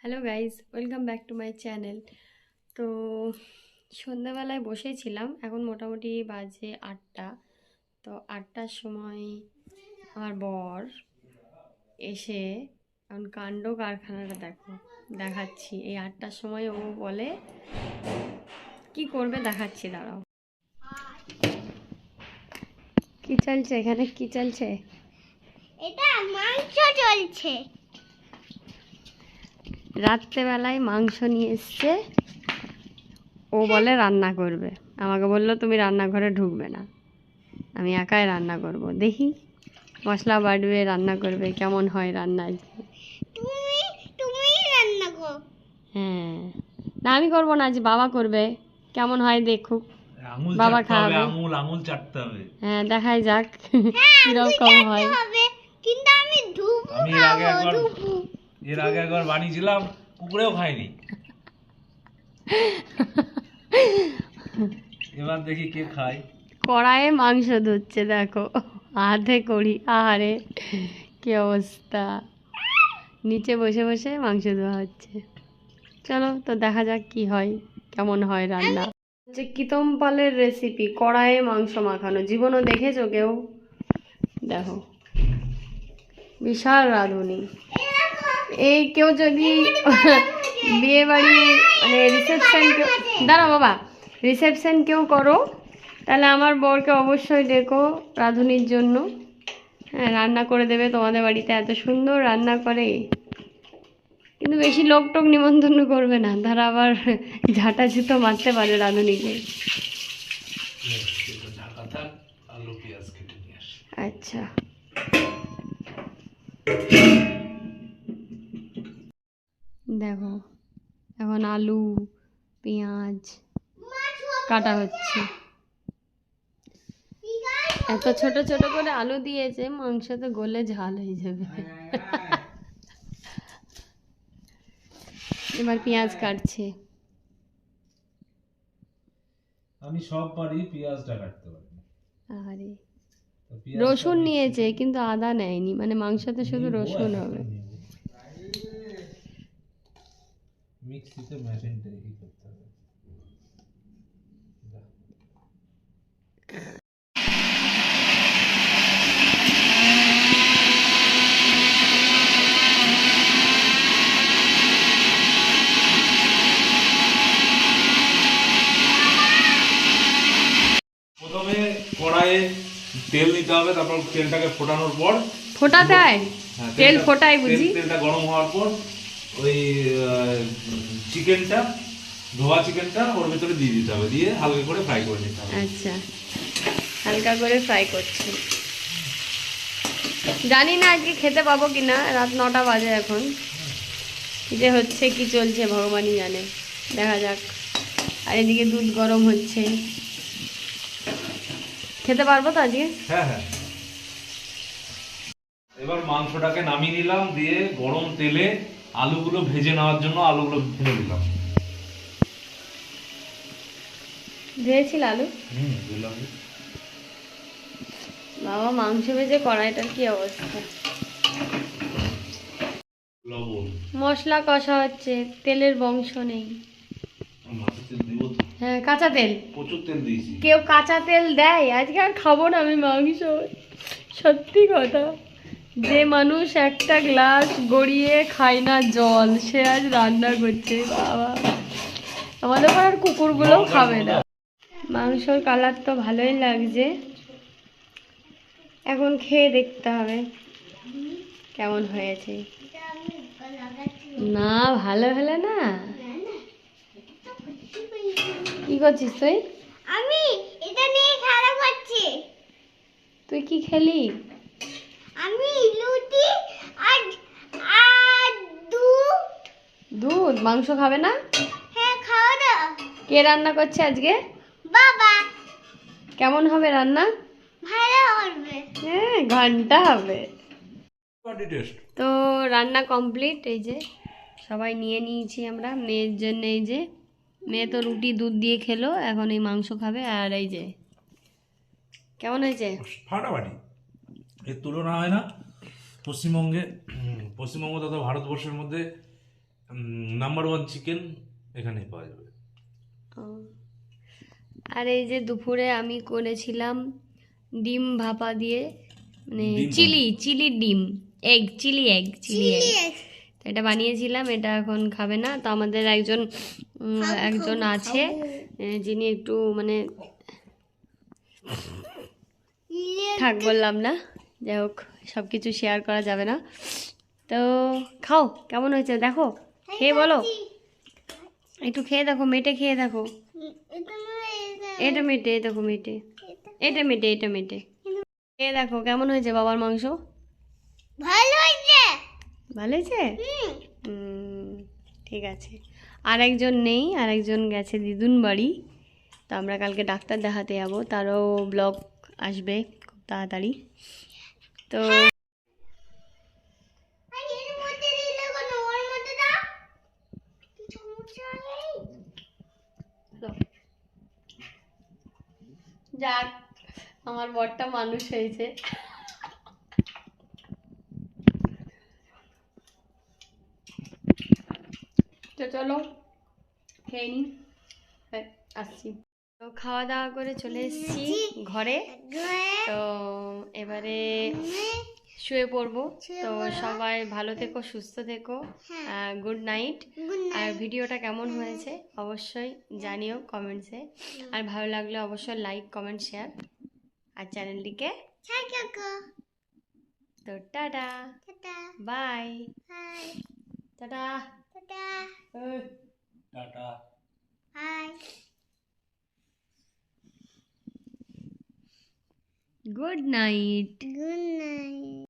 Hello guys, welcome back to my channel. তো সন্ধ্যাবেলায় বসেছিলাম, এখন মোটামুটি বাজে 8টা। তো 8টার সময় আমার বর এসে এখন কাণ্ড কারখানাটা দেখাচ্ছি। এই 8টার সময় ও বলে কি করবে দেখাচ্ছি, দাঁড়াও। কি চলছে এখানে, কি চলছে? এটা মাংস চলছে। রাত্রেবেলায় মাংস নিয়ে এসছে, ও বলে রান্না করবে। আমাকে বললো তুমি রান্নাঘরে ঢুকবে না, আমি একাই রান্না করব। দেখি মশলা বাটবে, রান্না করবে, কেমন হয় রান্না আজকে। তুমি তুমি রান্না করো। হ্যাঁ, না আমি করবো না, আজ বাবা করবে। কেমন হয় দেখুক, আঙুল বাবা চাটতে হবে, খাওয়াবে। আঙুল চাটতে হবে। হ্যাঁ, দেখাই যাক আঙুল কিরকম চাটতে হয়। হবে, কিন্তু আমি ধুবো আমি খাবো, ধুবো। এর আগে একবার বানিয়েছিলাম, কুকুরেও খাইনি। এবার দেখি কে খায়। কড়াইয়ে মাংস ধুচ্ছে, দেখো হাতে করি। আরে কি অবস্থা, নিচে বসে বসে মাংস ধোয়া হচ্ছে। চলো তো দেখা যাক কি হয়, কেমন হয় রান্না। হচ্ছে কিতম পালের রেসিপি, কড়াইয়ে মাংস মাখানো। জীবনও দেখেছো কেউ? দেখো, বিশাল রাঁধুনি। এই কেউ যদি বিয়ে বাড়ি মানে রিসেপশন কেউ, দাঁড়াও বাবা, রিসেপশন কেউ করো, তাহলে আমার বরকে অবশ্যই ডেকো রাঁধুনির জন্য। হ্যাঁ, রান্না করে দেবে তোমাদের বাড়িতে, এত সুন্দর রান্না করে। কিন্তু বেশি লোক টোক নিমন্ত্রণ করবে না, তারা আবার ঝাঁটা ঝুতো মারতে পারে রাঁধুনিকে। ঢাকা থাক, আলু পেঁয়াজ কেটে নিয়ে আসি। আচ্ছা, দেখো এখন আলু পেঁয়াজ কাটা হচ্ছে। এত ছোট ছোট করে আলু দিয়েছে, মাংস তো গলে ঝাল হয়ে যাবে। এবার পেঁয়াজ কাটছে। আমি সব পারি, পেঁয়াজটা কাটতে পারি না। আরে তো পেঁয়াজটা রসুন নিয়েছে কিন্তু আদা নেয়নি, মানে মাংসতে শুধু রসুন হবে। মিক্সিতে মেশিনটা ই করতে হবে। প্রথমে কড়াইয়ে তেল দিতে হবে, তারপর তেলটাকে ফোটানোর পর ফোটাতে হয়? হ্যাঁ, তেল ফোটাই বুঝি। তেলটা গরম হওয়ার পর ওই চিকেনটা, ধোয়া চিকেনটা ওর ভেতরে দিয়ে দিতে হবে, দিয়ে হালকা করে ফ্রাই করে নিতে হবে। আচ্ছা, হালকা করে ফ্রাই করছি। জানি না আজকে খেতে পাবো কিনা, রাত 9টা বাজে এখন। কি যে হচ্ছে, কি চলছে ভগবানই জানে, দেখা যাক। আর এদিকে দুধ গরম হচ্ছে। খেতে পারবো তো আজকে? হ্যাঁ হ্যাঁ। এবার মাংসটাকে নামিয়ে নিলাম, দিয়ে গরম তেলে আলুগুলো ভেজে নেওয়ার জন্য আলুগুলো ভেজে দিলাম। ভেজেছিল আলু? দিলাম। বাবা, মাংস ভেজে কড়াইটার কি অবস্থা। লবণ, মশলা কষা হচ্ছে, তেলের বংশ নেই। মাছের তেল দিব তো? হ্যাঁ, কাঁচা তেল। প্রচুর তেল দিয়েছি। কেউ কাঁচা তেল দেয়? আজকে আর খাবো না আমি মাংস, সত্যি কথা। যে মানুষ একটা গ্লাস গড়িয়ে খায় না জল, সে আজ রান্না করছে। বাবা, আমাদের পাড়ার কুকুরগুলোও খাবে না। মাংসর কালার তো ভালোই লাগছে, এখন খেয়ে দেখতে হবে কেমন হয়েছে। না, ভালো হলে না। কি করছিস তুই? আমি এটা নিয়ে খেলা করছি। তুই কি খেলি? আমি লুচি আর আর দুধ। দুধ? মাংস খাবে না? হ্যাঁ, খাওয়া দাও। কে রান্না করছে আজকে? বাবা। কেমন হবে রান্না? ভালো হবে। হ্যাঁ, ঘন্টা হবে। Party test. তো রান্না কমপ্লিট। এই যে সবাই নিয়ে নিয়েছি আমরা মেয়ের জন্য। এই যে মেয়ে তো রুটি দুধ দিয়ে খেলো, এখন এই মাংস খাবে। আর এই যে কেমন হয়েছে? ফাটাফাটি, এর তুলনা হয় না। পশ্চিমবঙ্গ তথা ভারতবর্ষের মধ্যে নাম্বার 1 চিকেন এখানেই পাওয়া যাবে। ও। আর এই যে দুপুরে আমি করেছিলাম ডিম ভাপা দিয়ে, মানে ডিম চিলি ডিম, চিলি এগ চিলি তো এটা বানিয়েছিলাম, এটা এখন খাবে না। তো আমাদের একজন আছে যিনি একটু মানে থাক বললাম না, যাই হোক সব কিছু শেয়ার করা যাবে না। তো খাও, কেমন হয়েছে দেখো, খেয়ে বলো, একটু খেয়ে দেখো, মেটে খেয়ে দেখো। এটা মেটে, এই দেখো মেটে, এটা মেটে, এটা মেটে খেয়ে দেখো কেমন হয়েছে বাবার মাংস। ভালো হয়েছে। ভালো হয়েছে? ঠিক আছে। আর একজন নেই, আর একজন গেছে দিদুন বাড়ি। তো আমরা কালকে ডাক্তার দেখাতে যাবো, তারও ব্লগ আসবে খুব তাড়াতাড়ি। তো আর এর মধ্যে দিলে কেন? ওর মধ্যে দাও। কি সমস্যা নেই। যাক, আমার বরটা মানুষ হয়েছে। তো চলো খেয়ে নি, আসছি। তো খাওয়া দাওয়া করে চলে এসেছি ঘরে। তো এবারে শুয়ে পড়বো। তো সবাই ভালো থেকো, সুস্থ থেকো, গুড নাইট। আর ভিডিওটা কেমন হয়েছে অবশ্যই জানিও কমেন্টসে। আর ভালো লাগলে অবশ্যই লাইক, কমেন্ট, শেয়ার, আর চ্যানেলটিকে তো tata, bye, tata, tata. Good night. Good night.